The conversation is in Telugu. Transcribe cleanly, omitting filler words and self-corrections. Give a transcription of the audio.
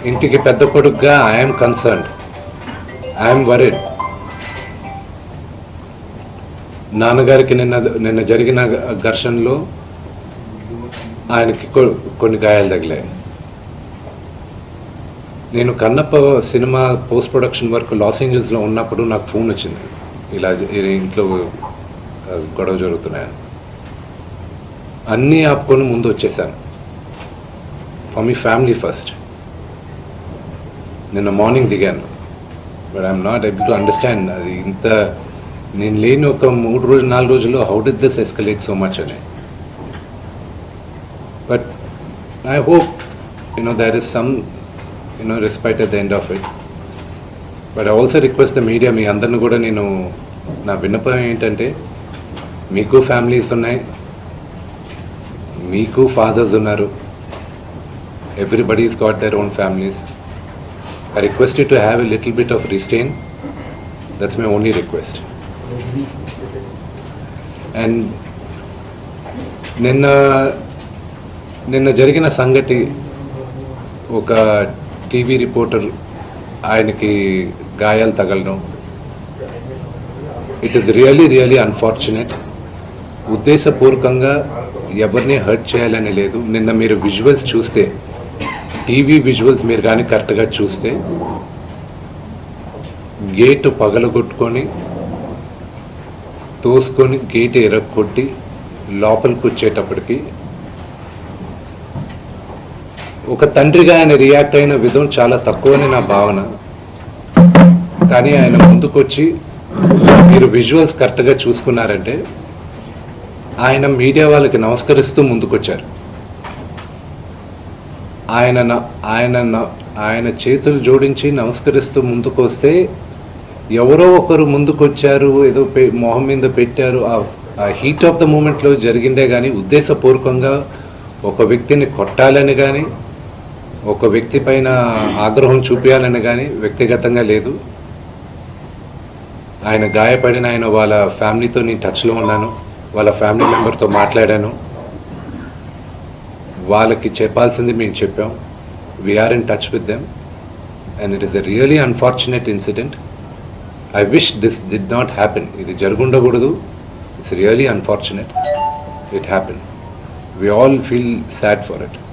ఇంటికి పెద్ద కొడుకుగా ఐఎమ్ కన్సర్న్డ్, ఐఎమ్ వరీడ్. నాన్నగారికి నిన్న జరిగిన ఘర్షణలో ఆయనకి కొన్ని గాయాలు తగిలాయి. నేను Kannappa cinema post production work Los ఏంజల్స్లో ఉన్నప్పుడు నాకు ఫోన్ వచ్చింది, ఇలా ఇంట్లో గొడవ జరుగుతున్నాయని. అన్నీ ఆపుకొని ముందు వచ్చేసాను. For me family first. నిన్న మార్నింగ్ దిగాను. But I'm not able to understand అది ఇంత నేను లేని ఒక 4 రోజుల్లో how did this escalate so much అని. But I hope there is some respite at the end of it. But I also request the media, మీ అందరిని కూడా నేను నా విన్నపం ఏంటంటే, మీకు ఫ్యామిలీస్ ఉన్నాయి, మీకు ఫాదర్స్ ఉన్నారు, everybody's got their own families. I request you to have a little bit of restraint. That's my only request. And నిన్న జరిగిన సంగతి, ఒక టీవీ రిపోర్టర్ ఆయనకి గాయాలు తగలడం, ఇట్ ఈస్ రియలీ అన్ఫార్చునేట్. ఉద్దేశపూర్వకంగా ఎవరిని హర్ట్ చేయాలని లేదు. నిన్న మీరు విజువల్స్ చూస్తే, టీవీ విజువల్స్ మీరు కానీ కరెక్ట్గా చూస్తే, గేటు పగలగొట్టుకొని తోసుకొని గేటు ఎరగొట్టి లోపలికి వచ్చేటప్పటికి ఒక తండ్రిగా ఆయన రియాక్ట్ అయిన విధం చాలా తక్కువని నా భావన. కానీ ఆయన ముందుకొచ్చి, మీరు విజువల్స్ కరెక్ట్గా చూసుకున్నారంటే, ఆయన మీడియా వాళ్ళకి నమస్కరిస్తూ ముందుకొచ్చారు. ఆయన చేతులు జోడించి నమస్కరిస్తూ ముందుకు వస్తే, ఎవరో ఒకరు ముందుకొచ్చారు, ఏదో మొహం మీద పెట్టారు, ఆ హీట్ ఆఫ్ ద మూమెంట్లో జరిగిందే కానీ ఉద్దేశపూర్వకంగా ఒక వ్యక్తిని కొట్టాలని కానీ, ఒక వ్యక్తి పైన ఆగ్రహం చూపించాలని కానీ వ్యక్తిగతంగా లేదు. ఆయన గాయపడిన వాళ్ళ ఫ్యామిలీతో నేను టచ్లో ఉన్నాను, వాళ్ళ ఫ్యామిలీ మెంబర్తో మాట్లాడాను. వాళ్ళకి చెప్పాల్సింది మేము చెప్పాం. We are in touch with them and it is a really unfortunate incident. I wish this did not happen. ఇది జరుగుండకూడదు. It's really unfortunate. It happen. We all feel sad for it.